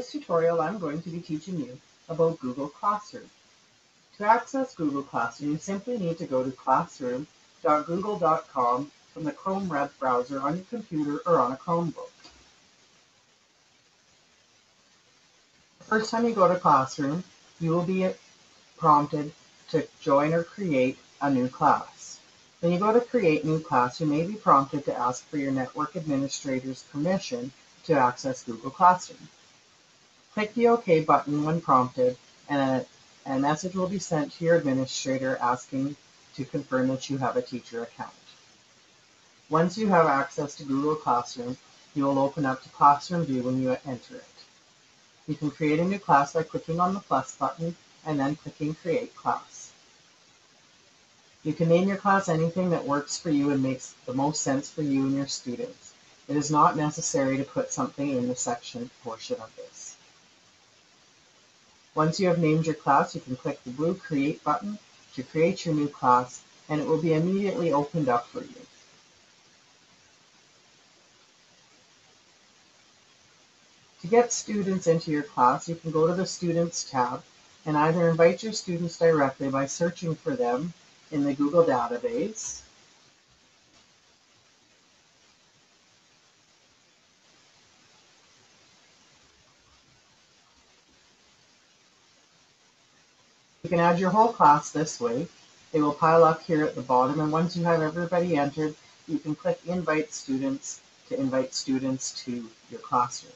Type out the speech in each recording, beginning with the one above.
this tutorial, I'm going to be teaching you about Google Classroom. To access Google Classroom, you simply need to go to classroom.google.com from the Chrome web browser on your computer or on a Chromebook. The first time you go to Classroom, you will be prompted to join or create a new class. When you go to create new class, you may be prompted to ask for your network administrator's permission to access Google Classroom. Click the OK button when prompted, and a message will be sent to your administrator asking to confirm that you have a teacher account. Once you have access to Google Classroom, you will open up to Classroom View when you enter it. You can create a new class by clicking on the plus button and then clicking Create Class. You can name your class anything that works for you and makes the most sense for you and your students. It is not necessary to put something in the section portion of this. Once you have named your class, you can click the blue Create button to create your new class, and it will be immediately opened up for you. To get students into your class, you can go to the Students tab and either invite your students directly by searching for them in the Google database, you can add your whole class this way. They will pile up here at the bottom, and once you have everybody entered, you can click Invite Students to invite students to your classroom.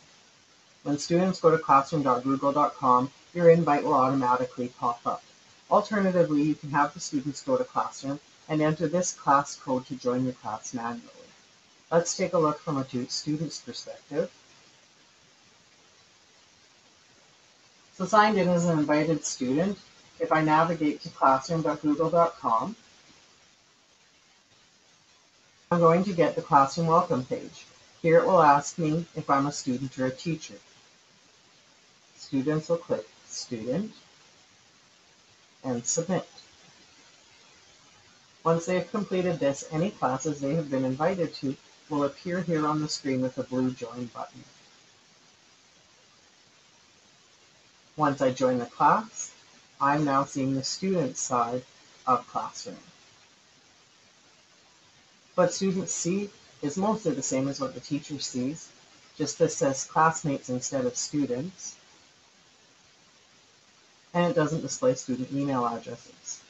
When students go to classroom.google.com, your invite will automatically pop up. Alternatively, you can have the students go to Classroom and enter this class code to join your class manually. Let's take a look from a student's perspective. So signed in as an invited student, if I navigate to classroom.google.com, I'm going to get the Classroom Welcome page. Here it will ask me if I'm a student or a teacher. Students will click Student and Submit. Once they have completed this, any classes they have been invited to will appear here on the screen with a blue Join button. Once I join the class, I'm now seeing the student side of Classroom. What students see is mostly the same as what the teacher sees, just this says classmates instead of students, and it doesn't display student email addresses.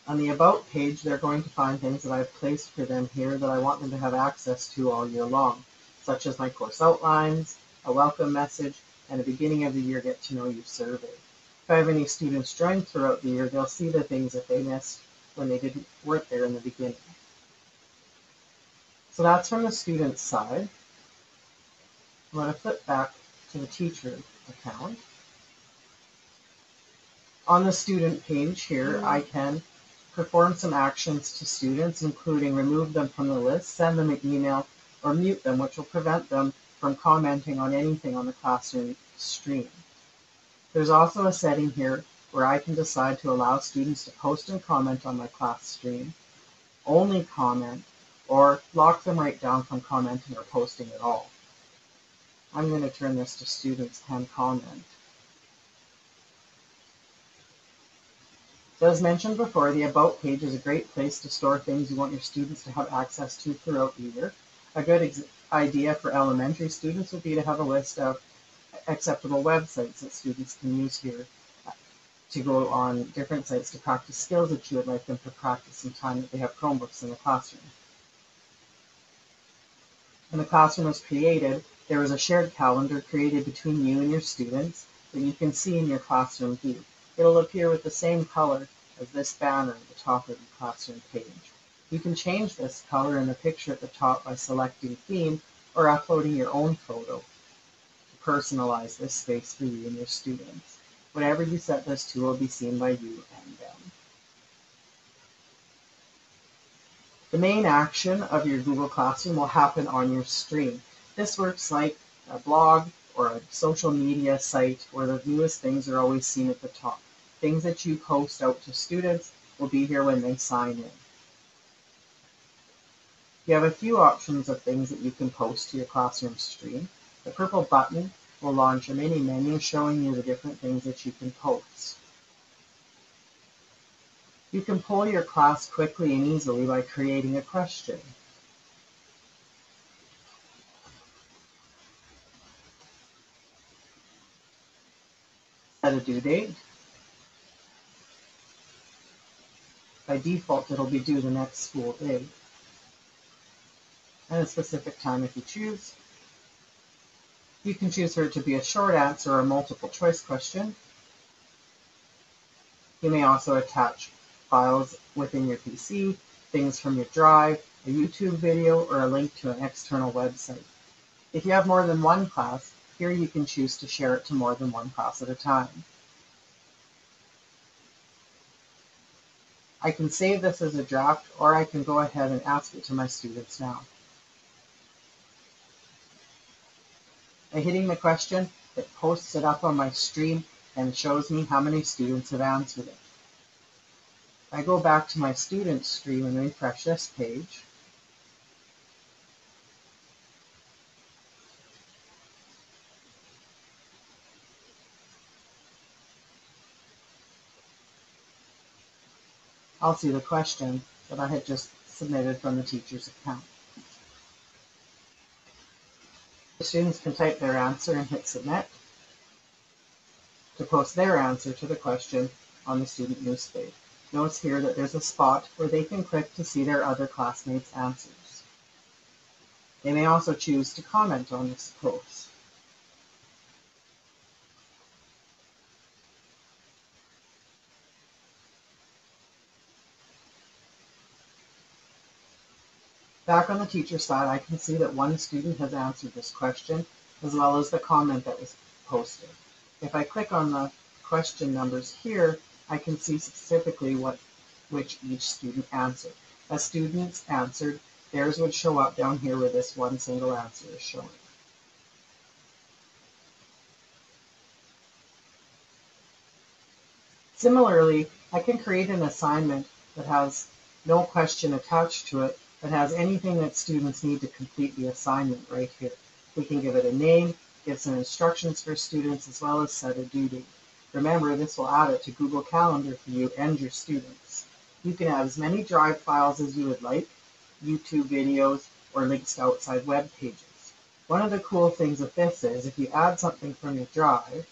On the About page, they're going to find things that I've placed for them here that I want them to have access to all year long, such as my course outlines, a welcome message, and a beginning of the year get to know you survey. If I have any students join throughout the year, they'll see the things that they missed when they weren't there in the beginning. So that's from the student side. I'm going to flip back to the teacher account. On the student page here, I can perform some actions to students, including remove them from the list, send them an email, or mute them, which will prevent them from commenting on anything on the Classroom stream. There's also a setting here where I can decide to allow students to post and comment on my class stream, only comment, or lock them right down from commenting or posting at all. I'm going to turn this to Students Can Comment. So as mentioned before, the About page is a great place to store things you want your students to have access to throughout the year. A good idea for elementary students would be to have a list of acceptable websites that students can use here to go on different sites to practice skills that you would like them to practice in time that they have Chromebooks in the classroom. When the classroom was created, there was a shared calendar created between you and your students that you can see in your classroom view. It'll appear with the same color as this banner at the top of the classroom page. You can change this color in the picture at the top by selecting Theme or uploading your own photo to personalize this space for you and your students. Whatever you set this to will be seen by you and them. The main action of your Google Classroom will happen on your stream. This works like a blog or a social media site where the newest things are always seen at the top. Things that you post out to students will be here when they sign in. You have a few options of things that you can post to your Classroom stream. The purple button will launch a mini menu showing you the different things that you can post. You can poll your class quickly and easily by creating a question. Set a due date. By default, it'll be due the next school day. And a specific time if you choose. You can choose for it to be a short answer or a multiple choice question. You may also attach files within your PC, things from your drive, a YouTube video, or a link to an external website. If you have more than one class, here you can choose to share it to more than one class at a time. I can save this as a draft, or I can go ahead and ask it to my students now. By hitting the question, it posts it up on my stream and shows me how many students have answered it. If I go back to my students stream and refresh this page, I'll see the question that I had just submitted from the teacher's account. The students can type their answer and hit submit to post their answer to the question on the student newsfeed. Notice here that there's a spot where they can click to see their other classmates' answers. They may also choose to comment on this post. Back on the teacher side, I can see that one student has answered this question, as well as the comment that was posted. If I click on the question numbers here, I can see specifically which each student answered. As students answered, theirs would show up down here where this one single answer is showing. Similarly, I can create an assignment that has no question attached to it, that has anything that students need to complete the assignment right here. We can give it a name, give some instructions for students, as well as set a due date. Remember, this will add it to Google Calendar for you and your students. You can add as many Drive files as you would like, YouTube videos, or links to outside web pages. One of the cool things with this is if you add something from your Drive,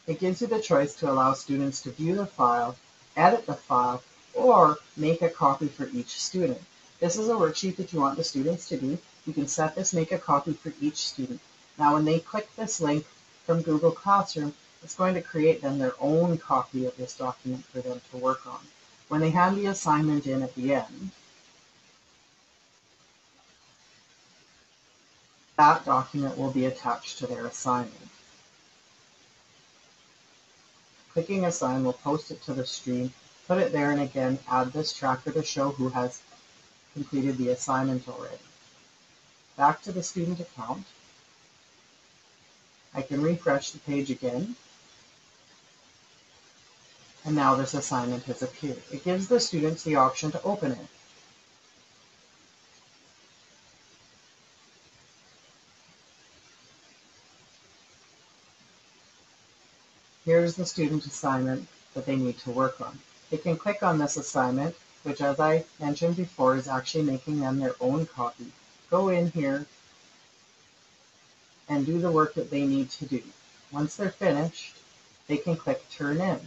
it gives you the choice to allow students to view the file, edit the file, or make a copy for each student. This is a worksheet that you want the students to do. You can set this make a copy for each student. Now when they click this link from Google Classroom, it's going to create them their own copy of this document for them to work on. When they hand the assignment in at the end, that document will be attached to their assignment. Clicking Assign will post it to the stream, put it there, and again add this tracker to show who has completed the assignment already. Back to the student account. I can refresh the page again, and now this assignment has appeared. It gives the students the option to open it. Here's the student assignment that they need to work on. They can click on this assignment, which, as I mentioned before, is actually making them their own copy. Go in here and do the work that they need to do. Once they're finished, they can click Turn In.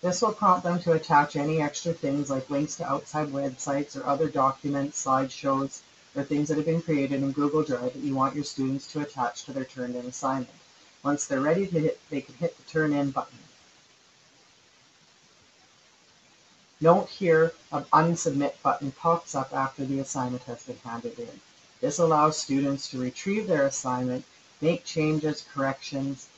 This will prompt them to attach any extra things like links to outside websites or other documents, slideshows, or things that have been created in Google Drive that you want your students to attach to their turned in assignment. Once they're ready to they can hit the Turn In button. Note here, an Unsubmit button pops up after the assignment has been handed in. This allows students to retrieve their assignment, make changes, corrections,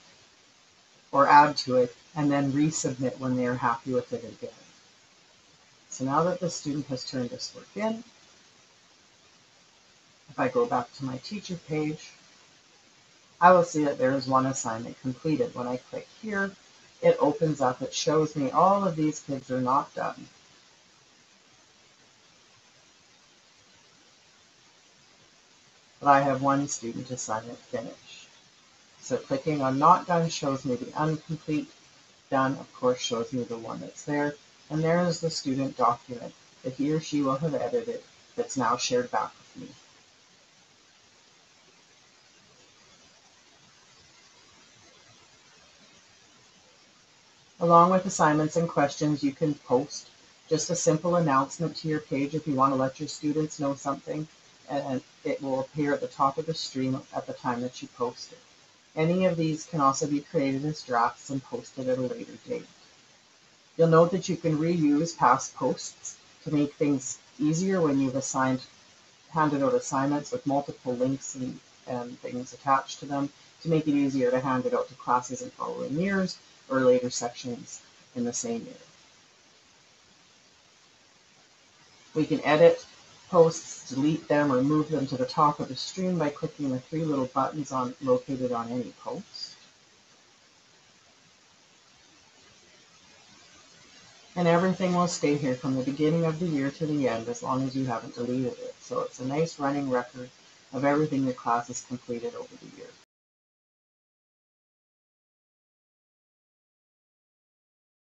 or add to it, and then resubmit when they are happy with it again. So now that the student has turned this work in, if I go back to my teacher page, I will see that there is one assignment completed. When I click here, it opens up, it shows me all of these kids are not done. But I have one student assignment finished. So clicking on not done shows me the incomplete. Done, of course, shows me the one that's there. And there is the student document that he or she will have edited that's now shared back with me. Along with assignments and questions, you can post just a simple announcement to your page if you want to let your students know something, and it will appear at the top of the stream at the time that you post it. Any of these can also be created as drafts and posted at a later date. You'll note that you can reuse past posts to make things easier when you've handed out assignments with multiple links and things attached to them, to make it easier to hand it out to classes in following years or later sections in the same year. We can edit posts, delete them, or move them to the top of the stream by clicking the three little buttons located on any post. And everything will stay here from the beginning of the year to the end as long as you haven't deleted it. So it's a nice running record of everything your class has completed over the year.